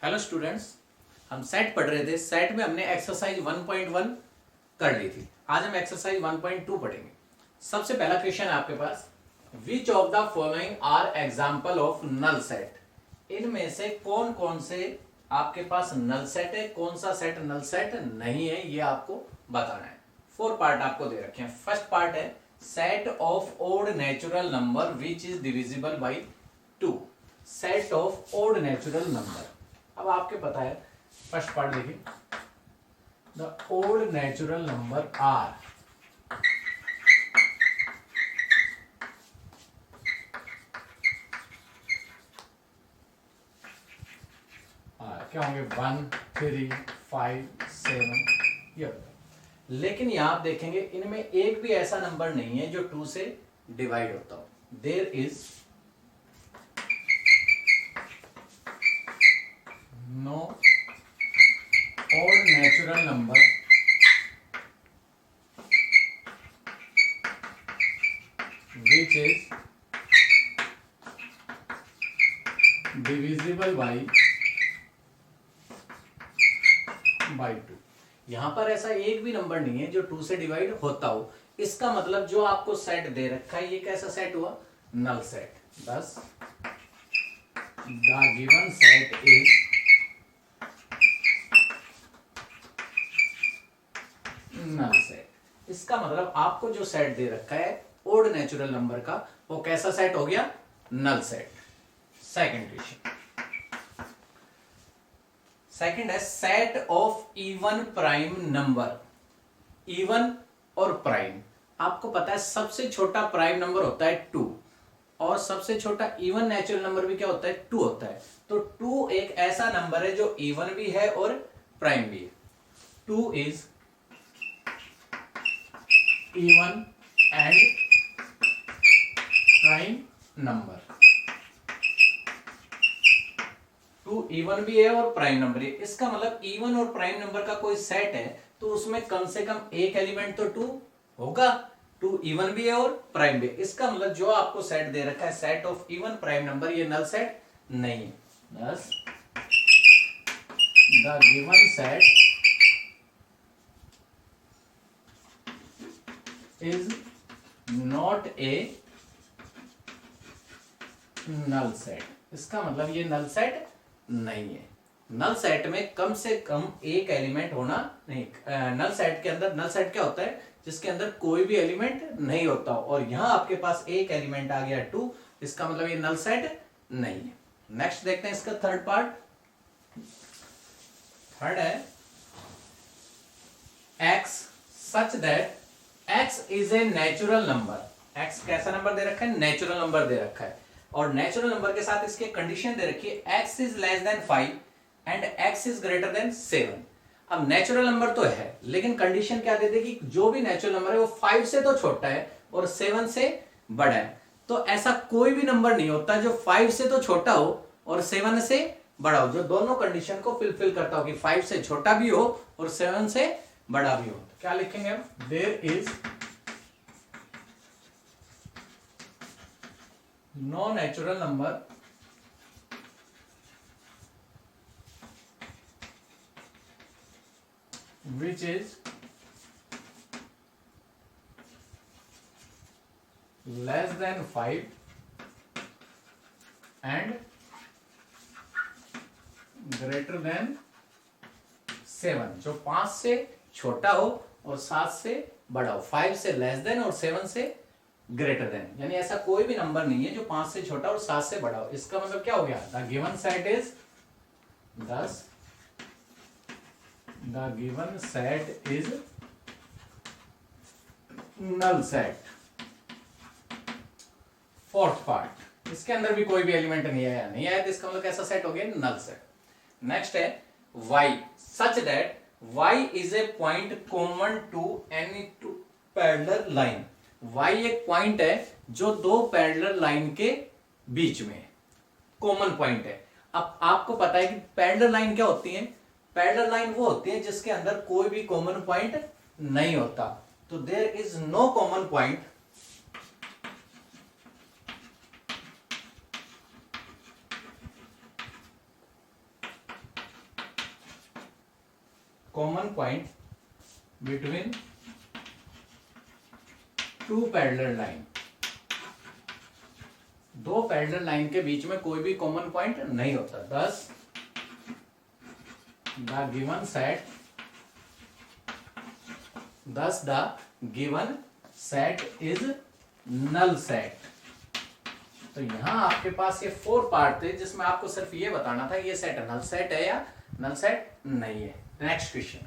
Hello students, हम set पढ़ रहे थे। सेट में हमने एक्सरसाइज 1.1 कर ली थी। आज हम एक्सरसाइज 1.2 पढ़ेंगे। सबसे पहला क्वेश्चन है आपके पास, which of the following are example of null set. इनमें से कौन कौन से आपके पास नल सेट है, कौन सा सेट नल सेट नहीं है, ये आपको बताना है। 4 पार्ट आपको दे रखे हैं। फर्स्ट पार्ट है set of odd natural number which is divisible by 2। Set of odd natural number. अब आपके पता है, फर्स्ट पार्ट देखिए, the odd natural number are क्या होंगे 1 3 5 7 ये। लेकिन यहां आप देखेंगे इनमें एक भी ऐसा नंबर नहीं है जो 2 से डिवाइड होता हो। There is no odd natural number which is divisible by 2। यहां पर ऐसा एक भी नंबर नहीं है जो 2 से डिवाइड होता हो। इसका मतलब जो आपको सेट दे रखा है ये कैसा सेट हुआ? Null set. thus the given set is null set. इसका मतलब आपको जो सेट दे रखा है ओड नेचुरल नंबर का, वो कैसा सेट हो गया? Null set. Second question, second है set of even prime number. Even और प्राइम, आपको पता है सबसे छोटा प्राइम नंबर होता है 2 और सबसे छोटा इवन नेचुरल नंबर भी क्या होता है? 2 होता है। तो 2 एक ऐसा नंबर है जो इवन भी है और प्राइम भी है। 2 is even and prime number। 2 even भी है और प्राइम नंबर है। इसका मतलब इवन और प्राइम नंबर का कोई सेट है तो उसमें कम से कम एक एलिमेंट तो 2 होगा। 2 इवन भी है और प्राइम भी है। इसका मतलब जो आपको सेट दे रखा है set of even prime number, ये नल सेट नहीं है। thus the given set is not a null set। इसका मतलब ये नल सेट नहीं है। नल सेट में कम से कम एक एलिमेंट होना नहीं। नल सेट के अंदर, नल सेट क्या होता है? जिसके अंदर कोई भी एलिमेंट नहीं होता हो। और यहां आपके पास एक एलिमेंट आ गया 2, इसका मतलब ये नल सेट नहीं है। नेक्स्ट देखते हैं इसका थर्ड पार्ट। थर्ड है x such that x is a natural number। x कैसा नंबर दे रखा है? नेचुरल नंबर दे रखा है। और नेचुरल नंबर के साथ इसके कंडीशन दे रखी है x is less than 5 and x is greater than 7। अब नेचुरल नंबर तो है, लेकिन कंडीशन क्या दे देगी? जो भी नेचुरल नंबर है वो 5 से तो छोटा है और 7 से बड़ा है। तो ऐसा कोई भी नंबर नहीं होता जो 5 से तो छोटा हो और 7 से बड़ा हो, जो दोनों कंडीशन को फुलफिल करता हो कि 5 से छोटा भी हो और 7 से बड़ा भी हो। तो क्या लिखेंगे हम? There is no natural number which is less than 5 and greater than 7। जो 5 से छोटा हो और 7 से बड़ा हो। 5 से लेस देन और 7 से ग्रेटर देन, यानी ऐसा कोई भी नंबर नहीं है जो 5 से छोटा और 7 से बड़ा हो। इसका मतलब क्या हो गया? The given set is, thus the given set is null set। Fourth part, इसके अंदर भी कोई भी एलिमेंट नहीं आया, नहीं आया तो इसका मतलब कैसा सेट हो गया? Null set. नेक्स्ट है y such that y is a point common to any two parallel line। y एक पॉइंट है जो दो पैरेलल लाइन के बीच में है, कॉमन पॉइंट है। अब आपको पता है कि पैरेलल लाइन क्या होती है? पैरेलल लाइन वो होती है जिसके अंदर कोई भी कॉमन पॉइंट नहीं होता। तो there is no common point common point between two parallel line, दो पैरेलल लाइन के बीच में कोई भी कॉमन पॉइंट नहीं होता। दस the given set, thus the given set is null set। तो यहां आपके पास ये 4 पार्ट थे जिसमें आपको सिर्फ ये बताना था ये सेट नल सेट है या नल सेट नहीं है। नेक्स्ट क्वेश्चन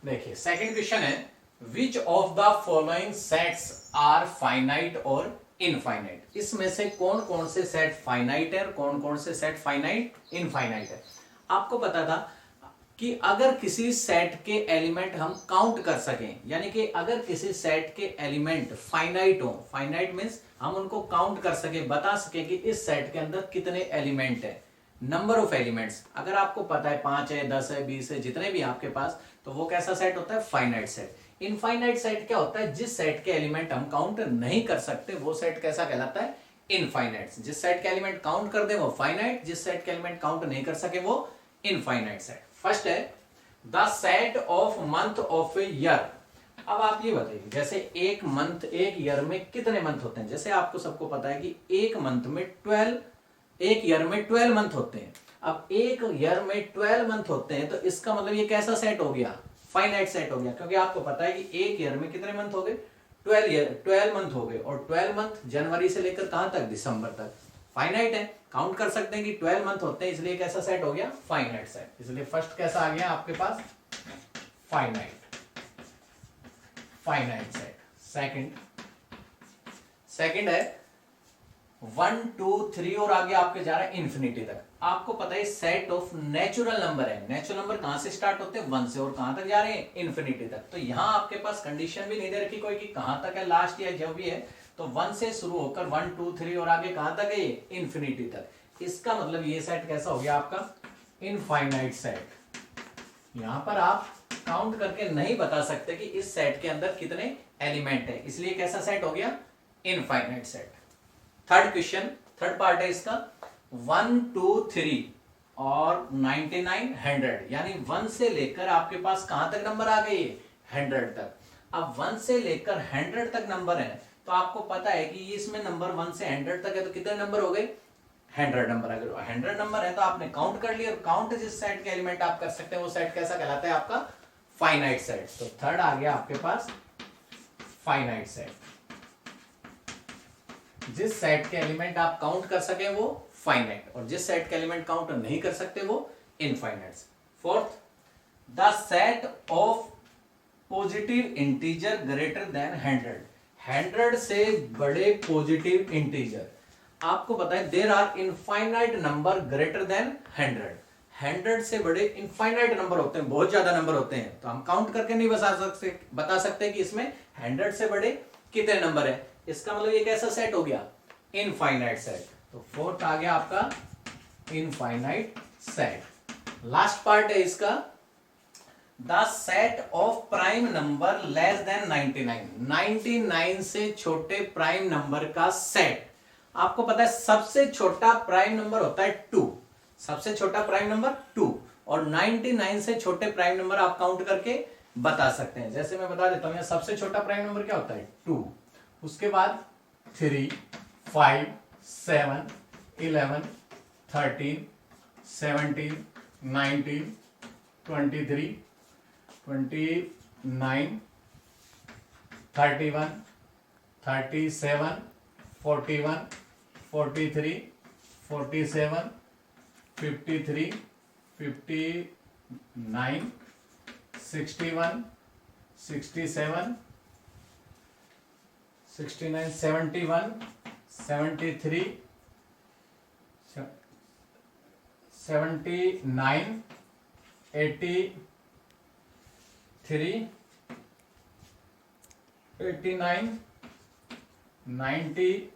देखिए, सेकंड क्वेश्चन है which of the following sets are finite और इनफाइनाइट। इसमें से कौन कौन से सेट फाइनाइट है और कौन कौन से सेट फाइनाइट इनफाइनाइट है। आपको पता था कि अगर किसी सेट के एलिमेंट हम काउंट कर सकें, यानी कि अगर किसी सेट के एलिमेंट फाइनाइट हो, फाइनाइट मींस हम उनको काउंट कर सके, बता सके कि इस सेट के अंदर कितने एलिमेंट है, नंबर ऑफ एलिमेंट्स अगर आपको पता है 5 है 10 है 20 है जितने भी आपके पास, तो वो कैसा सेट होता है, फाइनाइट सेट। इनफाइनाइट सेट क्या होता है, जिस सेट के एलिमेंट हम काउंट नहीं कर सकते वो सेट कैसा कहलाता है, इनफाइनाइट। जिस सेट के एलिमेंट काउंट कर दे वो फाइनाइट, जिस सेट के एलिमेंट काउंट नहीं कर सके वो इनफाइनाइट सेट। फर्स्ट है the set of month of a year. अब आप ये बताइए, जैसे एक मंथ, एक ईयर में कितने मंथ होते हैं। जैसे आपको सबको पता है कि एक मंथ में 12, एक ईयर में 12 मंथ होते हैं। अब एक ईयर में 12 मंथ होते हैं तो इसका मतलब ये कैसा सेट हो गया, फाइनाइट सेट हो गया, क्योंकि आपको पता है कि एक ईयर में कितने मंथ हो गए, 12 मंथ हो गए। और 12 मंथ जनवरी से लेकर कहां तक, दिसंबर तक, फाइनाइट है, काउंट कर सकते हैं कि 12 मंथ होते हैं, इसलिए कैसा सेट हो गया, फाइनाइट सेट। इसलिए फर्स्ट कैसा आ गया आपके पास, फाइनाइट, फाइनाइट सेट। सेकंड है 1 2 3 और आगे आपके जा रहा है इंफिनिटी तक। आपको पता है सेट ऑफ नेचुरल नंबर है, नेचुरल नंबर कहां से स्टार्ट होते हैं, 1 से, और कहां तक जा रहे हैं, इंफिनिटी तक। तो यहां आपके पास कंडीशन भी नहीं दे रखी कोई कि कहां तक है लास्ट या जो भी है, तो 1 से शुरू होकर 1 2 3 और आगे कहां तक है, ये इंफिनिटी तक। इसका मतलब ये सेट कैसा हो गया आपका, इनफाइनाइट सेट। यहां पर आप काउंट करके नहीं बता सकते कि इस सेट के अंदर कितने एलिमेंट है, इसलिए कैसा सेट हो गया, infinite set. Third question, third part है इसका, 1 2 3 और 99 100, यानी 1 से लेकर आपके पास कहां तक नंबर आ गए, 100 तक। अब 1 से लेकर 100 तक नंबर है, तो आपको पता है कि इसमें नंबर 1 से 100 तक है, तो कितने नंबर हो गए, 100 नंबर। अगर 100 नंबर है तो आपने काउंट कर लिया, और काउंट जिस सेट के एलिमेंट आप कर सकते हैं वो सेट कैसा कहलाता है आपका, फाइनाइट सेट। तो थर्ड आ गया आपके पास फाइनाइट सेट, जिस सेट के एलिमेंट आप काउंट कर सके वो फाइनाइट, और जिस सेट के एलिमेंट काउंट नहीं कर सकते वो infinite. Fourth, the set of positive integer greater than 100, 100 से बड़े पॉजिटिव इंटीजर। आपको पता है there are infinite number greater than 100, 100 से बड़े इनफाइनाइट नंबर होते हैं, बहुत ज्यादा नंबर होते हैं, तो हम काउंट करके नहीं बता सकते कि इसमें 100 से बड़े कितने नंबर है। इसका मतलब ये कैसा सेट हो गया, इनफाइनाइट सेट। तो फोर्थ आ गया आपका इनफाइनाइट सेट। लास्ट पार्ट है इसका, the set of prime number less than 99, 99 से छोटे प्राइम नंबर का सेट। आपको पता है सबसे छोटा प्राइम नंबर होता है 2, सबसे छोटा प्राइम नंबर 2, और 99 से छोटे प्राइम नंबर आप काउंट करके बता सकते हैं। जैसे मैं बता देता हूं, सबसे छोटा प्राइम नंबर क्या होता है, 2, उसके बाद 3 5 7 11 13 17 19 23 29 31 37 41 43 47 53 59 61 67 69 71 73 79 83 89 97।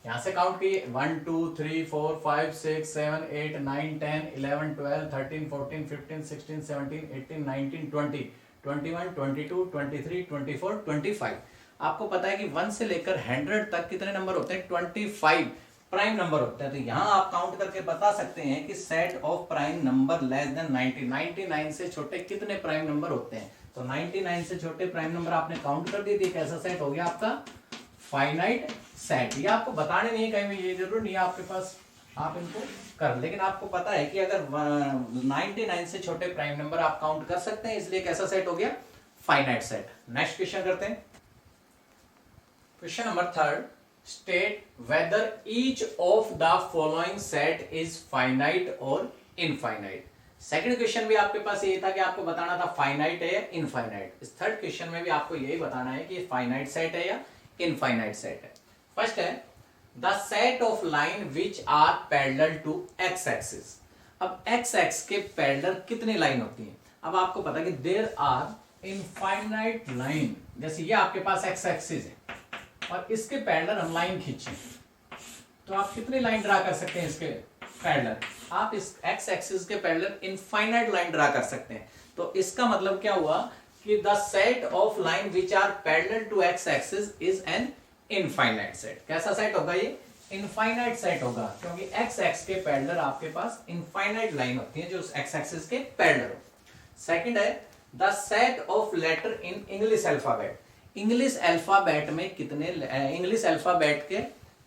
यहां से काउंट किए 1 2 3 4 5 6 7 8 9 10 11 12 13 14 15 16 17 18 19 20 21 22 23 24 25। आपको पता है कि 1 से लेकर 100 तक कितने नंबर होते हैं, 25। प्राइम नंबर होते हैं। तो यहाँ आप काउंट करके बता सकते हैं कि set of prime number less than 90, 99 से छोटे कितने प्राइम नंबर होते हैं। तो 99 से छोटे प्राइम नंबर आपने काउंट कर दिए थे, कैसा सेट हो गया आपका फाइनाइट सेट। ये आपको बताने नहीं है कहीं भी, ये जरूर नहीं है आपके पास, आप इनको कर, लेकिन आपको पता है कि अगर 99 से छोटे प्राइम नंबर आप काउंट कर सकते हैं, इसलिए कैसा सेट हो गया फाइनाइट सेट। नेक्स्ट क्वेश्चन करते हैं, question number 3, state whether each of the following set is finite और इनफाइनाइट। सेकंड क्वेश्चन भी आपके पास ये था कि आपको बताना था फाइनाइट है या इनफाइनाइट। इस थर्ड क्वेश्चन में भी आपको यही बताना है कि फाइनाइट सेट है या इनफाइनाइट सेट है। फर्स्ट है the set of line which are parallel to x axis. अब एक्स एक्स के पैरेलल कितने लाइन होती हैं। अब आपको पता है कि देयर आर इनफाइनाइट लाइन, जैसे ये आपके पास एक्स एक्सिस है और इसके पैरेलल हम लाइन खींचे, तो आप कितनी लाइन ड्रा कर सकते हैं इसके पैरेलल। आप इस एक्स एक्सिस के पैरेलल इनफाइनाइट लाइन ड्रा कर सकते हैं। तो इसका मतलब क्या हुआ कि the set of line which are parallel to x axis is an infinite set. कैसा सेट होगा ये इनफाइनाइट सेट होगा, क्योंकि एक्स एक्स के पैरेलल आपके पास इनफाइनाइट लाइन होती है जो एक्स एक्सिस के पैरेलल हो। सेकंड है the set of letter in English alphabet. English alphabet में कितने, इंग्लिश अल्फाबेट के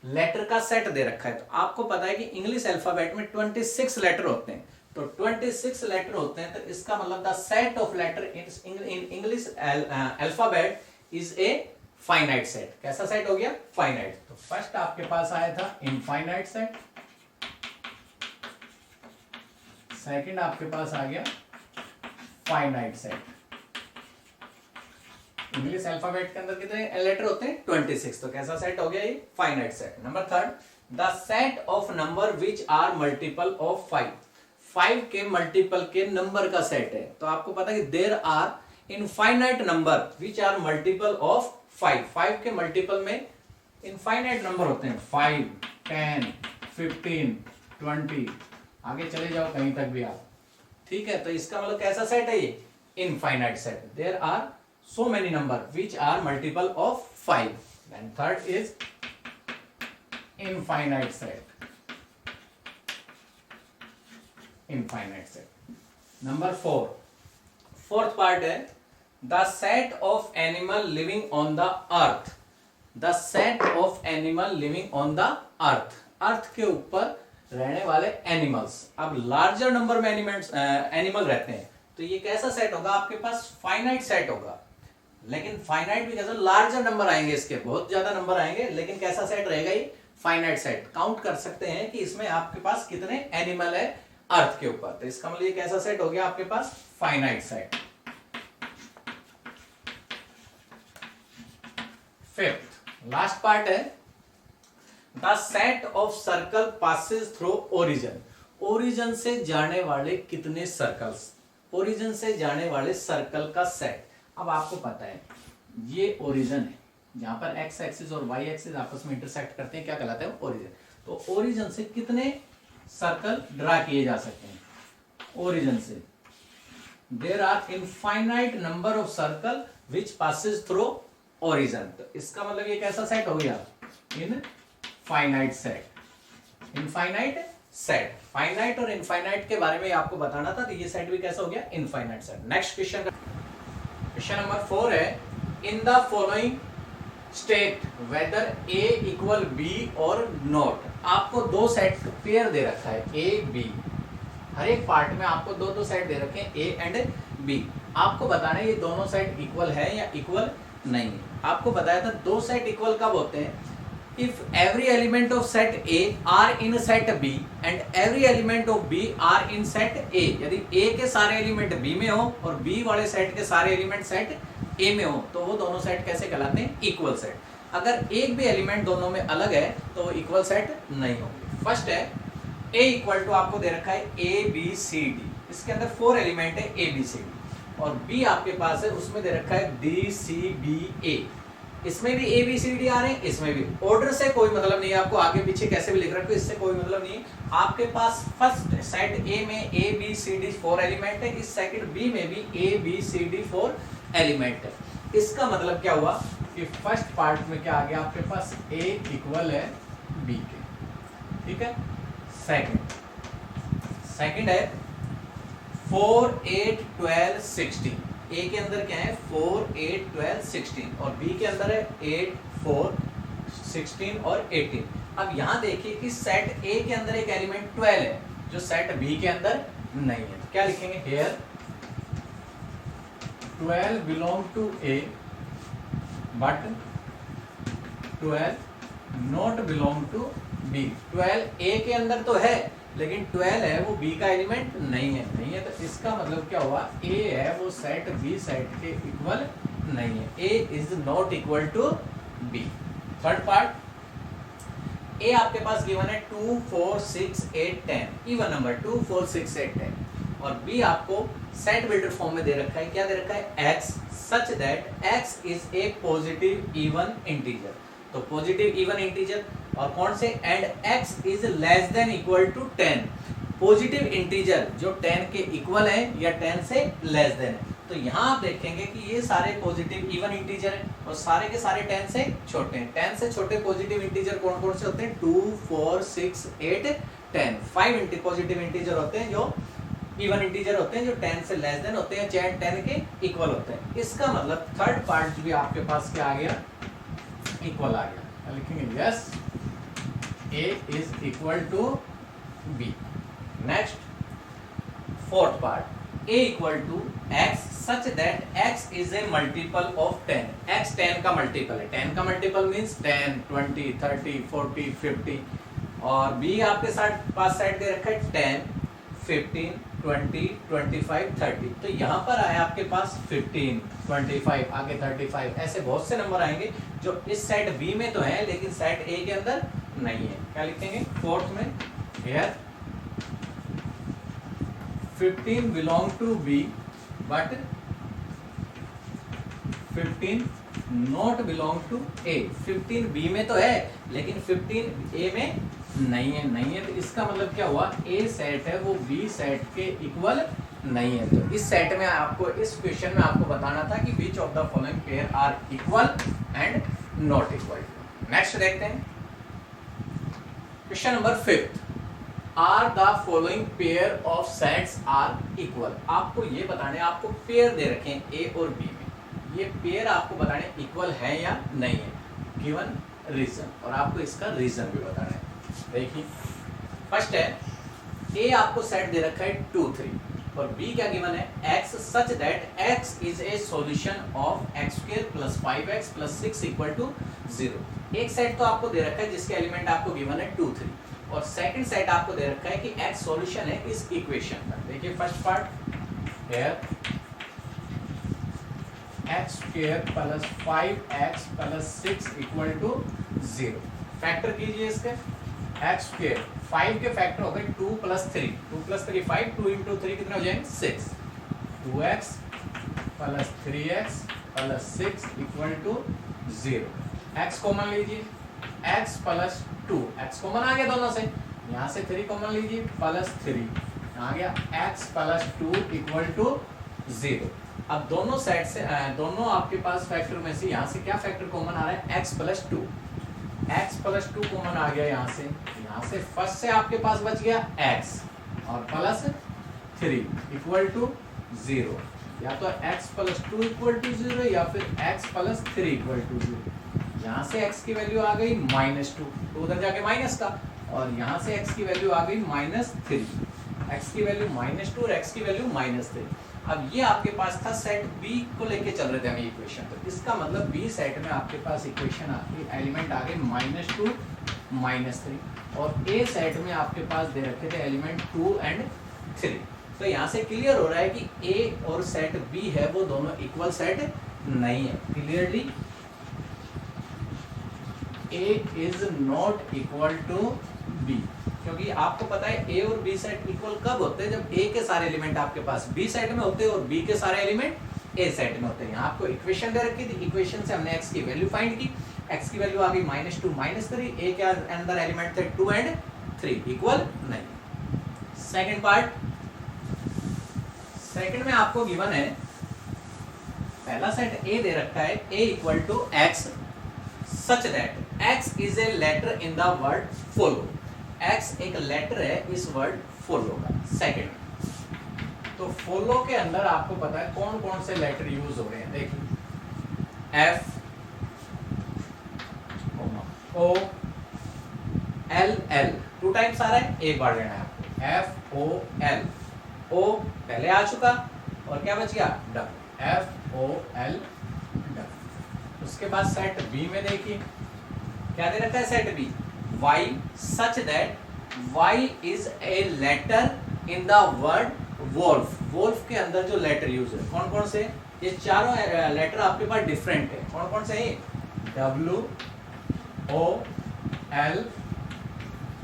लेटर का सेट दे रखा है। तो आपको पता है कि इंग्लिश अल्फाबेट में 26 लेटर होते हैं, तो 26 लेटर होते हैं, तो इसका मतलब the set of letter in English alphabet is a finite set. कैसा सेट हो गया फाइनाइट। तो फर्स्ट आपके पास आया था इनफाइनाइट सेट, सेकंड आपके पास आ गया फाइनाइट सेट। इंग्लिश अल्फाबेट के अंदर कितने लेटर होते हैं 26, तो कैसा सेट हो गया ये finite set. Number third the set of number which are multiple of 5। 5 के मल्टीपल के नंबर का सेट है। तो आपको पता है कि there are infinite number which are multiple of 5। 5 के मल्टीपल में इनफाइनाइट नंबर होते हैं, 5, 10, 15, 20, आगे चले जाओ कहीं तक भी आप, ठीक है। तो इसका मतलब कैसा सेट है ये infinite set. There are so many number which are multiple of 5. Then third is infinite set. Infinite set. Number 4. Fourth part है the set of animal living on the earth. The set of animal living on the earth. अर्थ के ऊपर रहने वाले animals. अब larger number में animal रहते हैं, तो ये कैसा सेट होगा आपके पास फाइनाइट सेट होगा। लेकिन फाइनाइट भी कैसा, लार्जर नंबर आएंगे, इसके बहुत ज्यादा नंबर आएंगे, लेकिन कैसा सेट रहेगा ये फाइनाइट सेट। काउंट कर सकते हैं कि इसमें आपके पास कितने एनिमल है अर्थ के ऊपर, तो इसका मतलब ये कैसा सेट हो गया आपके पास finite set. Fifth last part है the set of circle passes through origin. Origin से जाने वाले कितने सर्कल्स, ओरिजिन से जाने वाले सर्कल का सेट। अब आपको पता है ये ओरिजिन है, जहां पर एक्स एक्सिस और वाई एक्सिस आपस में इंटरसेक्ट करते हैं, क्या कहलाता है ओरिजिन। तो ओरिजिन से कितने सर्कल ड्रा किए जा सकते हैं। ओरिजिन से there are infinite number of circle which passes through origin. तो इसका मतलब ये कैसा सेट हो गया infinite set. Infinite set, finite और इनफाइनाइट के बारे में आपको बताना था, तो ये सेट भी कैसा हो गया infinite set. Next question, question number 4 है in the following state whether A equal B और नॉट। आपको दो सेट पेयर दे रखा है ए बी, हर एक पार्ट में आपको दो सेट दे रखे हैं ए एंड बी। आपको बताना है ये दोनों सेट इक्वल है या इक्वल नहीं है। आपको बताया था दो सेट इक्वल कब होते हैं, if every element of set A are in set B and every element of B are in set A। यदि A के सारे एलिमेंट B में हो और B वाले सेट के सारे एलिमेंट सेट A में हो, तो वो दोनों सेट कैसे कहलाते हैं इक्वल सेट। अगर एक भी एलिमेंट दोनों में अलग है तो वो इक्वल सेट नहीं होंगे। फर्स्ट है A इक्वल टू आपको दे रखा है A B C D, इसके अंदर 4 एलिमेंट है A B C D, और B आपके पास है उसमें दे रखा है D C B A। इसमें भी ए बी सी डी आ रहे हैं, इसमें भी। ऑर्डर से कोई मतलब नहीं है, आपको आगे पीछे कैसे भी लिख रखो इससे कोई मतलब नहीं है। आपके पास फर्स्ट सेट ए में A B C D 4 element है, इस सेकंड बी में भी A B C D 4 element है। इसका मतलब क्या हुआ कि फर्स्ट पार्ट में क्या आ गया आपके पास ए इक्वल है बी के, ठीक है। सेकंड है 4 8 12 16। ए के अंदर क्या है 4 8 12 16 और बी के अंदर है 8 4 16 और 18। अब यहाँ देखिए कि सेट ए के अंदर एक एलिमेंट 12 है जो सेट बी के अंदर नहीं है। क्या लिखेंगे here 12 belong to A but 12 not belong to B. 12 A के अंदर तो है लेकिन 12 है वो बी का एलिमेंट नहीं है तो इसका मतलब क्या हुआ ए है वो सेट बी सेट के इक्वल नहीं है। A is not equal to B. Third part A आपके पास गिवन है 2 4 6 8 10 इवन नंबर 2 4 6 8 10 और बी आपको सेट बिल्डर फॉर्म में दे रखा है। क्या दे रखा है x such that x is a positive even integer. तो पॉजिटिव इवन इंटीजर और कौन से and x is less than equal to 10। Positive integer जो 10 के इक्वल है या 10 से लेस देन है। तो यहाँ आप देखेंगे कि ये सारे पॉजिटिव इवन इंटीजर हैं और सारे के सारे 10 से छोटे हैं। 10 से छोटे पॉजिटिव इंटीजर कौन कौन से होते हैं 2 4 6 8 10। 5 पॉजिटिव इंटीजर होते हैं जो इवन इंटीजर होते हैं जो 10 से लेस देन होते हैं चाहे 10 के इक्वल होते हैं। इसका मतलब थर्ड पार्ट भी आपके पास क्या आ गया इक्वल आ गया। लिखेंगे yes A is equal to B. Next fourth part A equal to x such that x is a multiple of 10। X 10 का मल्टीपल है। 10 का मल्टीपल मीन्स 10 20 30 40 50 और बी आपके साथ पास साइड दे रखा है 10 15 20 25 30। तो यहाँ पर आए आपके पास 15 25 आगे 35 ऐसे बहुत से नंबर आएंगे जो इस सेट बी में तो है लेकिन सेट ए के अंदर नहीं है। क्या लिखेंगे फोर्थ में here 15 belong to B but 15 not belong to A. 15 B में तो है लेकिन 15 ए में नहीं है तो इसका मतलब क्या हुआ ए सेट है वो बी सेट के इक्वल नहीं है। तो इस सेट में आपको इस क्वेश्चन में आपको बताना था कि which of the following pair are equal and not equal. Next देखते हैं question number 5 are the following pair of sets are equal. आपको ये बताने आपको पेयर दे रखे हैं ए और बी में ये पेयर आपको बताने इक्वल है या नहीं है गिवन रीजन और आपको इसका रीजन भी बताना है। देखिए फर्स्ट है ए आपको सेट दे रखा है 2 3 और बी क्या गिवन है x such that x is a solution of x square plus 5x plus 6 equal to 0। एक सेट तो आपको दे रखा है जिसके एलिमेंट आपको गिवन है 2 3 और सेकंड सेट आपको दे रखा है कि x सॉल्यूशन है इस इक्वेशन का। देखिए first part here x square plus 5x plus 6 equal to 0। Factor कीजिए इसके x स्क्वायर 5 के फैक्टर हो गए 2 प्लस 3 2 प्लस 3 5 2 इंटू 3 कितने हो जाएंगे 6 2x plus 3x plus 6 equal to 0। x common लीजिए x प्लस 2 x कॉमन आ गया दोनों से यहाँ से 3 कॉमन लीजिए प्लस 3 आ गया x प्लस 2 इक्वल टू 0। अब दोनों साइड से दोनों आपके पास फैक्टर में से यहाँ से क्या फैक्टर कॉमन आ रहा है x plus 2 x plus 2 common आ गया यहाँ से फर्स्ट से आपके पास बच गया x और प्लस 3 इक्वल टू 0 या तो x प्लस 2 इक्वल टू 0 या फिर x प्लस 3 इक्वल टू 0। यहाँ से x की वैल्यू आ गई -2 तो उधर जाके माइनस का और यहाँ से x की वैल्यू आ गई -3 x की वैल्यू -2 और x की वैल्यू -3। अब ये आपके पास था सेट B को लेके चल रहे थे हम ये इक्वेशन तो इसका मतलब B सेट में आपके पास इक्वेशन एलिमेंट आ गए -2 -3 और A सेट में आपके पास दे रखे थे एलिमेंट 2 एंड 3। तो यहाँ से क्लियर हो रहा है कि A और सेट B है वो दोनों इक्वल सेट नहीं है। Clearly A is not equal to B क्योंकि आपको पता है A और B सेट इक्वल कब होते हैं जब A के सारे एलिमेंट आपके पास B सेट में होते हैं और B के सारे एलिमेंट A सेट में होते हैं। यहाँ आपको इक्वेशन दे रखी थी इक्वेशन से हमने x की वैल्यू फाइंड की x की वैल्यू आ गई -2 -3 A के अंदर एलिमेंट थे 2 एंड 3 इक्वल नहीं। सेकंड पार्ट सेकंड में आपको गिवन है पहला सेट A दे रखा है A equal to x such that x is a letter in the word follow. X एक लेटर है इस वर्ड फॉलो का, सेकंड। तो फॉलो के अंदर आपको पता है कौन कौन से लेटर यूज हो रहे हैं, देखिए F O L, L 2 times आ रहा है, एक बार लेना है आपको, एफ ओ एल, ओ पहले आ चुका और क्या बच गया W, F O L W. उसके बाद सेट बी में देखिए क्या दे रखा है set B, Y such that Y is a letter in the word wolf. Wolf के अंदर जो लेटर यूज है कौन कौन से, ये चारों लेटर आपके पास डिफरेंट है, कौन कौन से है, डब्ल्यू ओ एल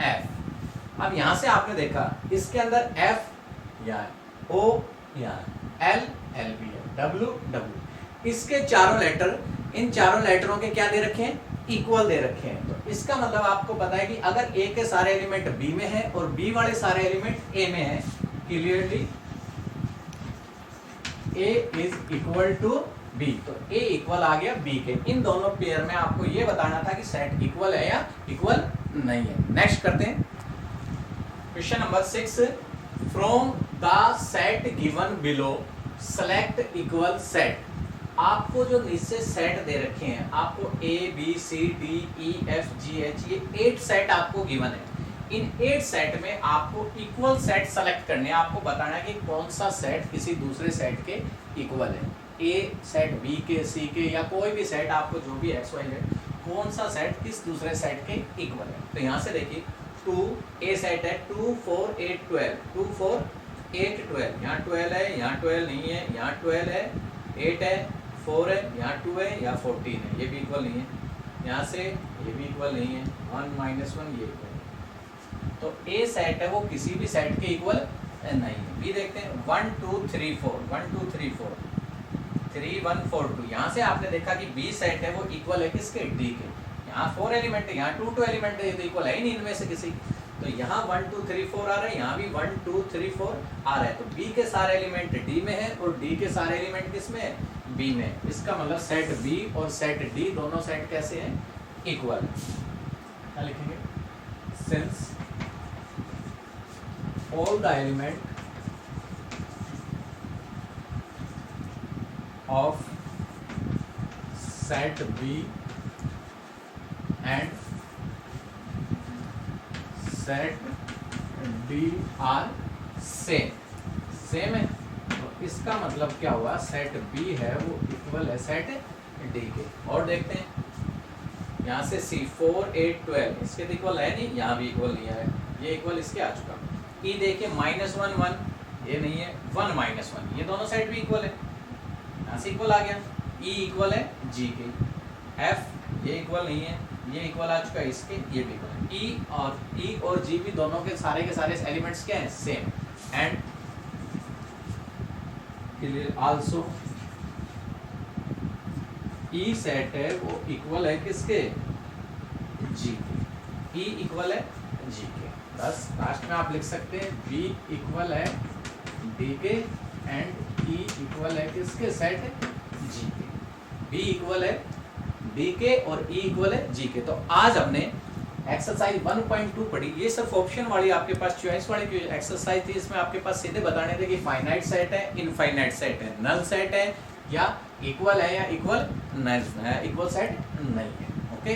एफ। अब यहां से आपने देखा इसके अंदर एफ यहाँ, ओ यहाँ, एल एल भी है, डब्ल्यू डब्ल्यू, इसके चारों लेटर, इन चारों लेटरों के क्या दे रखे हैं, इक्वल दे रखे हैं। तो इसका मतलब आपको पता है कि अगर ए के सारे एलिमेंट बी में है और बी वाले सारे एलिमेंट ए में है, clearly A is equal to B, तो ए इक्वल आ गया बी के। इन दोनों पेयर में आपको ये बताना था कि सेट इक्वल है या इक्वल नहीं है। नेक्स्ट करते हैं question number 6, from the set given below select equal set. आपको जो नीचे सेट दे रखे हैं, आपको A B C D E F G H, ये 8 सेट आपको गिवन है। इन 8 सेट में आपको इक्वल सेट सेलेक्ट करने, आपको बताना है कि कौन सा सेट किसी दूसरे सेट के इक्वल है। ए सेट बी के, सी के, या कोई भी सेट आपको जो भी एक्स वाई है, कौन सा सेट किस दूसरे सेट के इक्वल है। तो यहाँ से देखिए 2 ए सेट है, 2 4 8 12, 2 4 8 12, यहाँ 12 है, यहाँ 12 नहीं है, यहाँ 12 है, 8 है, 4 है, यहाँ 2 है, यहाँ 14 है, ये भी इक्वल नहीं है, यहाँ से ये भी इक्वल नहीं है, 1 -1 ये इक्वल है। तो ए सेट है वो किसी भी सेट के इक्वल नहीं है। बी देखते हैं 1 2 3 4, 1 2 3 4, 3 1 4 2, यहाँ से आपने देखा कि बी सेट है वो इक्वल है किसके, डी के। यहाँ 4 एलिमेंट है, यहाँ 2 2 एलिमेंट है, ये तो इक्वल है ही नहीं इनमें से किसी। तो यहाँ 1 2 3 4 आ रहा है, यहाँ भी 1 2 3 4 आ रहा है। तो बी के सारे एलिमेंट डी में है और डी के सारे एलिमेंट किस में है, बी में। इसका मतलब सेट बी और सेट डी दोनों सेट कैसे हैं, इक्वल। क्या लिखेंगे, since all the element of set B and set D are same है। तो इसका मतलब क्या हुआ, सेट B है वो इक्वल है सेट D के। और देखते हैं यहाँ से C 4 8 12, इसके तो इक्वल है नहीं, यहाँ भी इक्वल नहीं है, ये इक्वल इसके आ चुका। ई देखिए -1 1, ये नहीं है, 1 -1, ये दोनों साइड भी इक्वल है, यहाँ से इक्वल आ गया। ई इक्वल है जी के, एफ ये इक्वल नहीं है, ये इक्वल आ चुका है इसके, ये भी इक्वल है। ई और जी भी दोनों के सारे एलिमेंट्स क्या हैं, same. And clear also E set है वो इक्वल है किसके, जी के। ई इक्वल है जी के। बस लास्ट में आप लिख सकते हैं बी इक्वल है डी के एंड ई इक्वल है किसके, सेट जी के। बी इक्वल है डी के और ई इक्वल है जी के। तो आज हमने एक्सरसाइज 1.2 पढ़ी। ये सिर्फ ऑप्शन वाली आपके पास चॉइस वाली एक्सरसाइज थी, इसमें आपके पास सीधे बताने थे कि फाइनाइट सेट है, इनफाइनाइट सेट है, नल सेट है या इक्वल है या इक्वल सेट नहीं है। ओके।